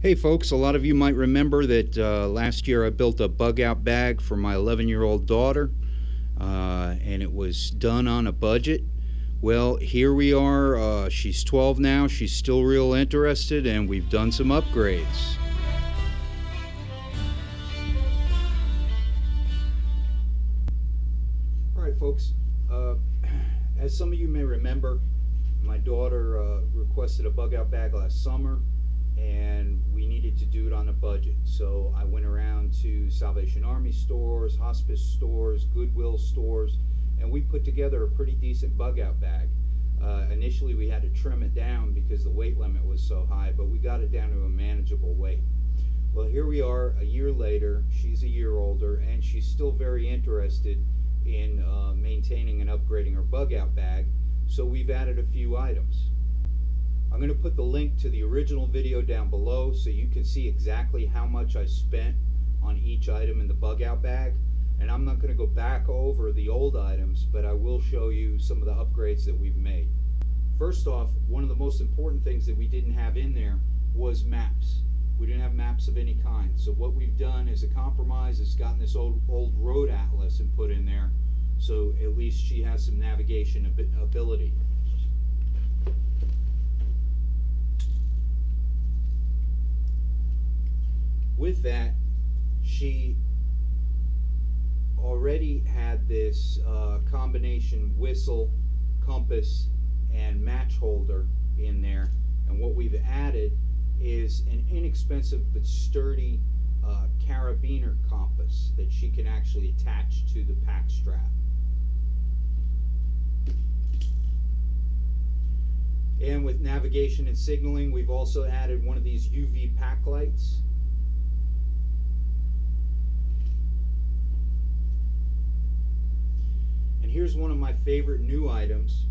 Hey folks, a lot of you might remember that last year I built a bug out bag for my 11-year-old daughter, and it was done on a budget. Well, here we are. She's 12 now. She's still real interested, and we've done some upgrades. All right, folks. As some of you may remember, my daughter requested a bug out bag last summer, and we needed to do it on a budget. So I went around to Salvation Army stores, hospice stores, Goodwill stores, and we put together a pretty decent bug out bag. Initially we had to trim it down because the weight limit was so high, but we got it down to a manageable weight. Well, here we are a year later. She's a year older, and she's still very interested in maintaining and upgrading her bug out bag, so we've added a few items. I'm going to put the link to the original video down below so you can see exactly how much I spent on each item in the bug out bag. And I'm not going to go back over the old items, but I will show you some of the upgrades that we've made. First off, one of the most important things that we didn't have in there was maps. We didn't have maps of any kind. So what we've done as a compromise is gotten this old road atlas and put in there, so at least she has some navigation ability. With that, she already had this combination whistle, compass, and match holder in there, and what we've added is an inexpensive but sturdy carabiner compass that she can actually attach to the pack strap. And with navigation and signaling, we've also added one of these UV pack lights. And here's one of my favorite new items.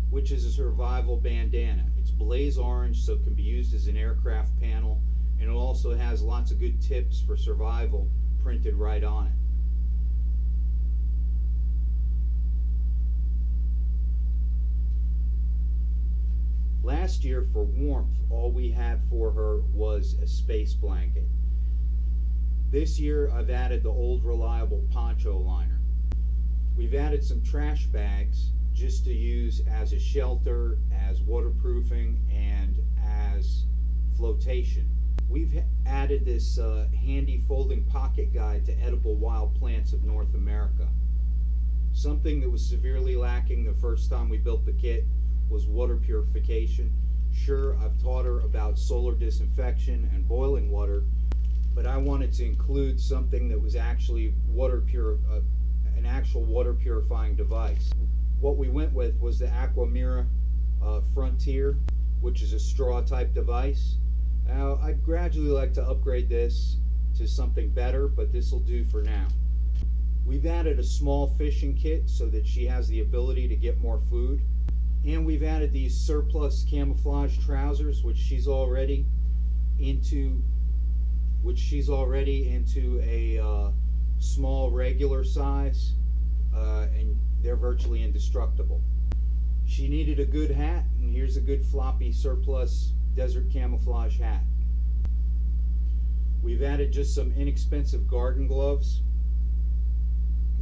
Which is a survival bandana. It's blaze orange, so it can be used as an aircraft panel, and it also has lots of good tips for survival printed right on it. Last year, for warmth, all we had for her was a space blanket. This year, I've added the old reliable poncho liner. We've added some trash bags just to use as a shelter, as waterproofing, and as flotation. We've added this handy folding pocket guide to edible wild plants of North America. Something that was severely lacking the first time we built the kit was water purification. Sure, I've taught her about solar disinfection and boiling water, but I wanted to include something that was actually an actual water purifying device. What we went with was the Aquamira Frontier, which is a straw type device. Now, I'd gradually like to upgrade this to something better, but this will do for now. We've added a small fishing kit so that she has the ability to get more food. And we've added these surplus camouflage trousers, which she's already into a small regular size, and they're virtually indestructible. She needed a good hat, and here's a good floppy surplus desert camouflage hat. We've added just some inexpensive garden gloves.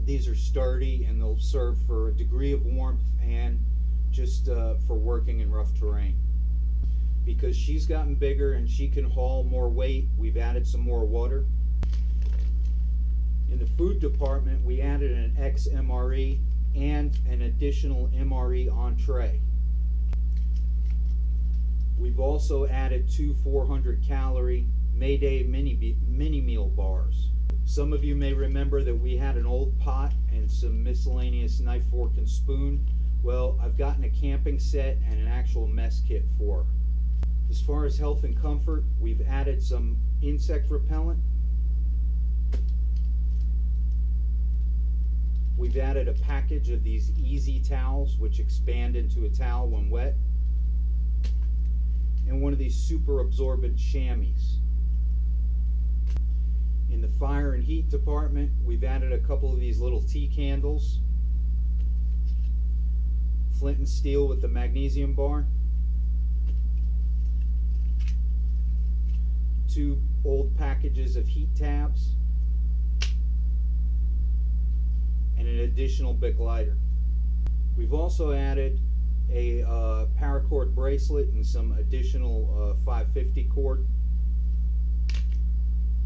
These are sturdy and they'll serve for a degree of warmth and just for working in rough terrain. Because she's gotten bigger and she can haul more weight, we've added some more water. In the food department, we added an XMRE and an additional MRE entree. We've also added 2 400-calorie Mayday mini meal bars. Some of you may remember that we had an old pot and some miscellaneous knife, fork, and spoon. Well, I've gotten a camping set and an actual mess kit for her. As far as health and comfort, we've added some insect repellent. We've added a package of these easy towels, which expand into a towel when wet, and one of these super absorbent chamois. In the fire and heat department, we've added a couple of these little tea candles, flint and steel with the magnesium bar, 2 old packages of heat tabs, and an additional Bic lighter. We've also added a paracord bracelet and some additional 550 cord,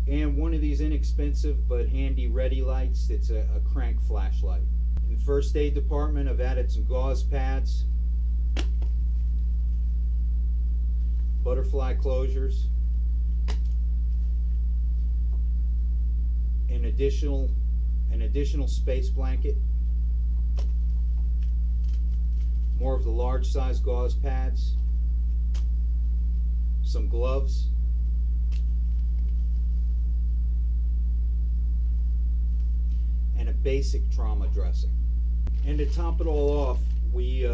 and one of these inexpensive but handy ready lights. It's a crank flashlight. In the first aid department, I've added some gauze pads, butterfly closures, an additional space blanket, more of the large size gauze pads, some gloves, and a basic trauma dressing. And to top it all off, we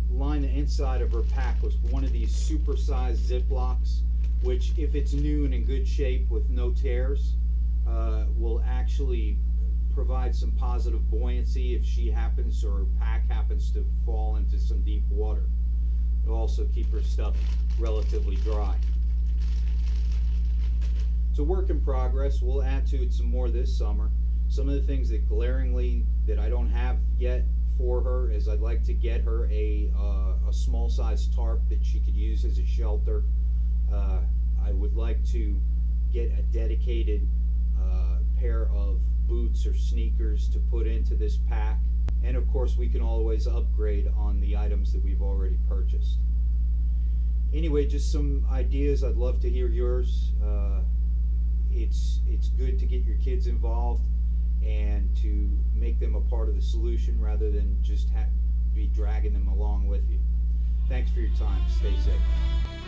line the inside of her pack with one of these super-sized Ziplocs, which, if it's new and in good shape with no tears, will actually provide some positive buoyancy if she happens, or her pack happens to fall into some deep water. It'll also keep her stuff relatively dry. It's a work in progress. We'll add to it some more this summer. Some of the things that glaringly that I don't have yet for her is I'd like to get her a small size tarp that she could use as a shelter. I would like to get a dedicated pair of boots or sneakers to put into this pack. And of course, we can always upgrade on the items that we've already purchased. Anyway, just some ideas. I'd love to hear yours. It's good to get your kids involved and to make them a part of the solution rather than just be dragging them along with you. Thanks for your time. Stay safe.